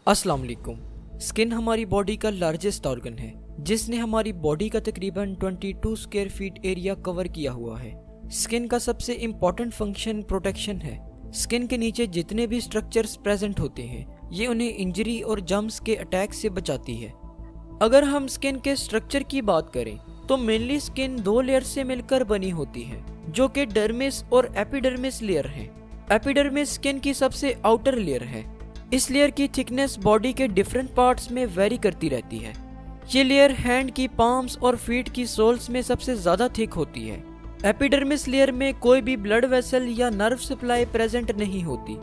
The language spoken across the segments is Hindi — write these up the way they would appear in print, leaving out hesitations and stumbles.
अस्सलाम वालेकुम। स्किन हमारी बॉडी का लार्जेस्ट ऑर्गन है जिसने हमारी बॉडी का तकरीबन 22 स्क्वायर फीट एरिया कवर किया हुआ है। स्किन का सबसे इम्पोर्टेंट फंक्शन प्रोटेक्शन है। स्किन के नीचे जितने भी स्ट्रक्चर्स प्रेजेंट होते हैं ये उन्हें इंजरी और जर्म्स के अटैक से बचाती है। अगर हम स्किन के स्ट्रक्चर की बात करें तो मेनली स्किन दो लेयर से मिलकर बनी होती है जो कि डर्मिस और एपिडर्मिस लेयर है। एपिडर्मिस स्किन की सबसे आउटर लेयर है। इस लेयर की थिकनेस बॉडी के डिफरेंट पार्ट्स में वेरी करती रहती है। ये लेयर हैंड की पाम्स और फीट की सोल्स में सबसे ज्यादा थिक होती है। एपिडर्मिस लेयर में कोई भी ब्लड वेसल या नर्व सप्लाई प्रेजेंट नहीं होती।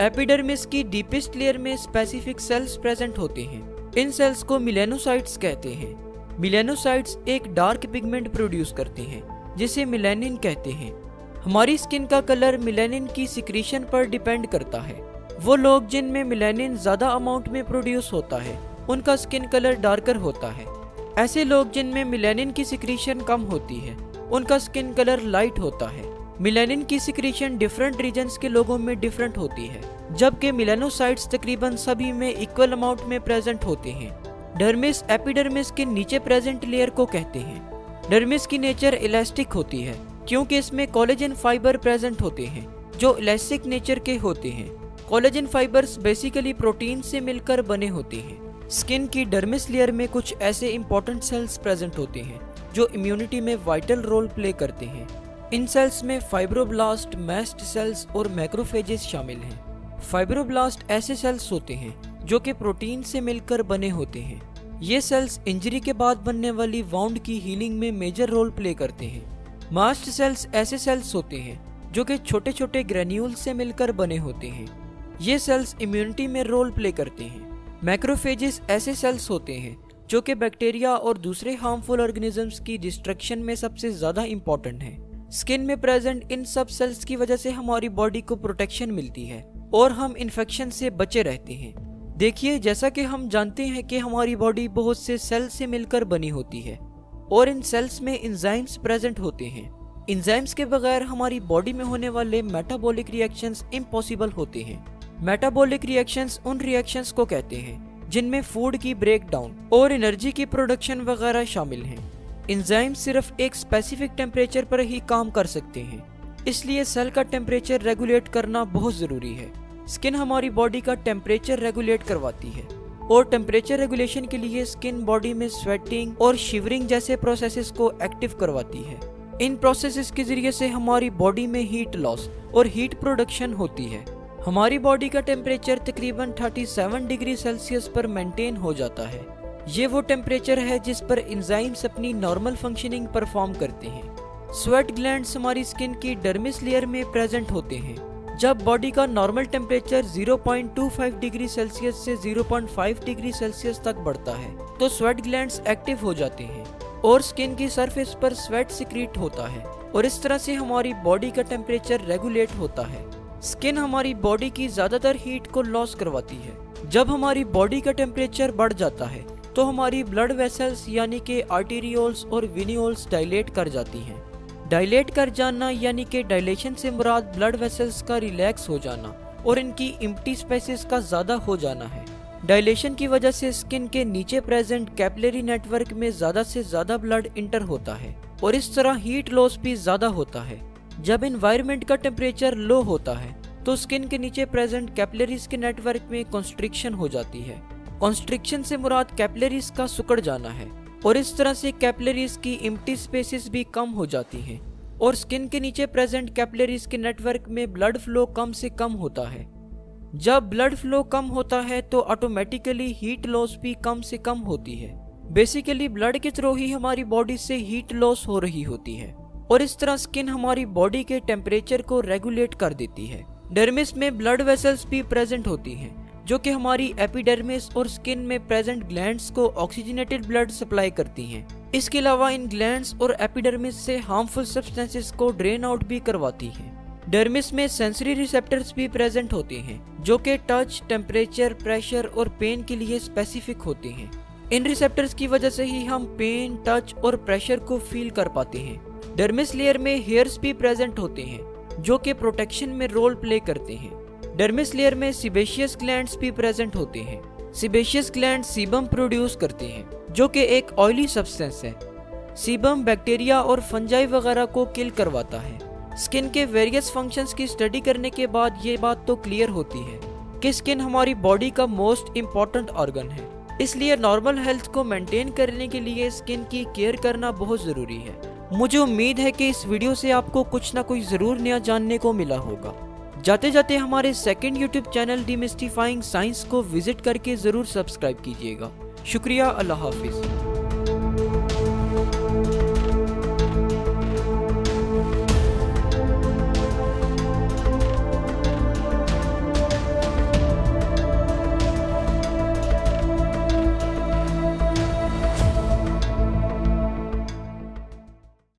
एपिडर्मिस की डीपेस्ट लेयर में स्पेसिफिक सेल्स प्रेजेंट होते हैं। इन सेल्स को मिलेनोसाइट्स कहते हैं। मिलेनोसाइट्स एक डार्क पिगमेंट प्रोड्यूस करते हैं जिसे मिलेनिन कहते हैं। हमारी स्किन का कलर मिलेनिन की सिक्रीशन पर डिपेंड करता है। वो लोग जिनमें मिलेनिन ज्यादा अमाउंट में प्रोड्यूस होता है उनका स्किन कलर डार्कर होता है। ऐसे लोग जिनमें मिलेनिन की सिक्रीशन कम होती है उनका स्किन कलर लाइट होता है। मिलेनिन की सिक्रीशन डिफरेंट रीजन्स के लोगों में डिफरेंट होती है जबकि मिलेनोसाइट्स तकरीबन सभी में इक्वल अमाउंट में प्रेजेंट होते हैं। डर्मिस एपिडर्मिस के नीचे प्रेजेंट लेयर को कहते हैं। डर्मिस की नेचर इलास्टिक होती है क्योंकि इसमें कोलेजन फाइबर प्रेजेंट होते हैं जो इलास्टिक नेचर के होते हैं। कोलेजन फाइबर्स बेसिकली प्रोटीन से मिलकर बने होते हैं। स्किन की डर्मिस लेयर में कुछ ऐसे इंपॉर्टेंट सेल्स प्रेजेंट होते हैं जो इम्यूनिटी में वाइटल रोल प्ले करते हैं। इन सेल्स में फाइब्रोब्लास्ट, मैस्ट सेल्स और मैक्रोफेजेस शामिल हैं। फाइब्रोब्लास्ट ऐसे सेल्स होते हैं जो कि प्रोटीन से मिलकर बने होते हैं। ये सेल्स इंजरी के बाद बनने वाली वाउंड की हीलिंग में मेजर रोल प्ले करते हैं। मास्ट सेल्स ऐसे सेल्स होते हैं जो कि छोटे छोटे ग्रेन्यूल से मिलकर बने होते हैं। ये सेल्स इम्यूनिटी में रोल प्ले करते हैं। मैक्रोफेजेस ऐसे सेल्स होते हैं जो कि बैक्टीरिया और दूसरे हार्मफुल ऑर्गेनिजम्स की डिस्ट्रक्शन में सबसे ज्यादा इंपॉर्टेंट हैं। स्किन में प्रेजेंट इन सब सेल्स की वजह से हमारी बॉडी को प्रोटेक्शन मिलती है और हम इन्फेक्शन से बचे रहते हैं। देखिए, जैसा कि हम जानते हैं कि हमारी बॉडी बहुत से सेल से मिलकर बनी होती है और इन सेल्स में एंजाइम्स प्रेजेंट होते हैं। एंजाइम्स के बगैर हमारी बॉडी में होने वाले मेटाबॉलिक रिएक्शंस इम्पॉसिबल होते हैं। मेटाबॉलिक रिएक्शंस उन रिएक्शंस को कहते हैं जिनमें फूड की ब्रेकडाउन और एनर्जी की प्रोडक्शन वगैरह शामिल हैं। एंजाइम्स सिर्फ एक स्पेसिफिक टेम्परेचर पर ही काम कर सकते हैं, इसलिए सेल का टेम्परेचर रेगुलेट करना बहुत जरूरी है। स्किन हमारी बॉडी का टेम्परेचर रेगुलेट करवाती है और टेम्परेचर रेगुलेशन के लिए स्किन बॉडी में स्वेटिंग और शिवरिंग जैसे प्रोसेसेस को एक्टिव करवाती है। इन प्रोसेसेस के जरिए से हमारी बॉडी में हीट लॉस और हीट प्रोडक्शन होती है। हमारी बॉडी का टेम्परेचर तकरीबन 37 डिग्री सेल्सियस पर मेंटेन हो जाता है। ये वो टेम्परेचर है जिस पर एंजाइम्स अपनी नॉर्मल फंक्शनिंग परफॉर्म करते हैं। स्वेट ग्लैंड्स हमारी स्किन की डर्मिस लेयर में प्रेजेंट होते हैं। जब बॉडी का नॉर्मल टेम्परेचर 0.25 डिग्री सेल्सियस से 0.5 डिग्री सेल्सियस तक बढ़ता है तो स्वेट ग्लैंड्स एक्टिव हो जाते हैं और स्किन की सरफेस पर स्वेट सिक्रीट होता है और इस तरह से हमारी बॉडी का टेम्परेचर रेगुलेट होता है। स्किन हमारी बॉडी की ज्यादातर हीट को लॉस करवाती है। जब हमारी बॉडी का टेम्परेचर बढ़ जाता है तो हमारी ब्लड वेसल्स यानी कि आर्टेरियोल्स और वेन्यूल्स डायलेट कर जाती हैं। डायलेट कर जाना यानी कि डायलेशन से मुराद ब्लड वेसल्स का रिलैक्स हो जाना और इनकी एम्प्टी स्पेसेस का ज्यादा हो जाना है। डायलेशन की वजह से स्किन के नीचे प्रेजेंट कैपिलरी नेटवर्क में ज्यादा से ज्यादा ब्लड इंटर होता है और इस तरह हीट लॉस भी ज्यादा होता है। जब एनवायरनमेंट का टेम्परेचर लो होता है तो स्किन के नीचे प्रेजेंट कैपिलरीज के नेटवर्क में कंस्ट्रिक्शन हो जाती है। कंस्ट्रिक्शन से मुराद कैपिलरीज का सिकुड़ जाना है और इस तरह से कैपिलरीज की एम्प्टी स्पेसेस भी कम हो जाती हैं और स्किन के नीचे प्रेजेंट कैपिलरीज के नेटवर्क में ब्लड फ्लो कम से कम होता है। जब ब्लड फ्लो कम होता है तो ऑटोमेटिकली हीट लॉस भी कम से कम होती है। बेसिकली ब्लड के थ्रू ही हमारी बॉडी से हीट लॉस हो रही होती है और इस तरह स्किन हमारी बॉडी के टेम्परेचर को रेगुलेट कर देती है। डर्मिस में ब्लड वेसल्स भी प्रेजेंट होती हैं जो कि हमारी एपिडर्मिस और स्किन में प्रेजेंट ग्लैंड्स को ऑक्सीजनेटेड ब्लड सप्लाई करती हैं। इसके अलावा इन ग्लैंड्स और एपिडर्मिस से हार्मफुल सब्सटेंसेस को ड्रेन आउट भी करवाती हैं। डर्मिस में सेंसरी रिसेप्टर्स भी प्रेजेंट होते हैं जो कि टच, टेम्परेचर, प्रेशर और पेन के लिए स्पेसिफिक होते हैं। इन रिसेप्टर्स की वजह से ही हम पेन, टच और प्रेशर को फील कर पाते हैं। डर्मिस लेयर में हेयर्स भी प्रेजेंट होते हैं जो कि प्रोटेक्शन में रोल प्ले करते हैं। डर्मिस लेयर में सिबेशियस ग्लैंड्स भी प्रेजेंट होते हैं। सीबेशियस ग्लैंड सीबम प्रोड्यूस करते हैं जो कि एक ऑयली सब्सटेंस है। सीबम बैक्टीरिया और फंजाई वगैरह को किल करवाता है। स्किन के वेरियस फंक्शंस की स्टडी करने के बाद ये बात तो क्लियर होती है कि स्किन हमारी बॉडी का मोस्ट इम्पॉर्टेंट ऑर्गन है, इसलिए नॉर्मल हेल्थ को मेंटेन करने के लिए स्किन की केयर करना बहुत ज़रूरी है। मुझे उम्मीद है कि इस वीडियो से आपको कुछ ना कुछ ज़रूर नया जानने को मिला होगा। जाते जाते हमारे सेकंड यूट्यूब चैनल डिमिस्टिफाइंग साइंस को विजिट करके ज़रूर सब्सक्राइब कीजिएगा। शुक्रिया, अल्लाह हाफिज़।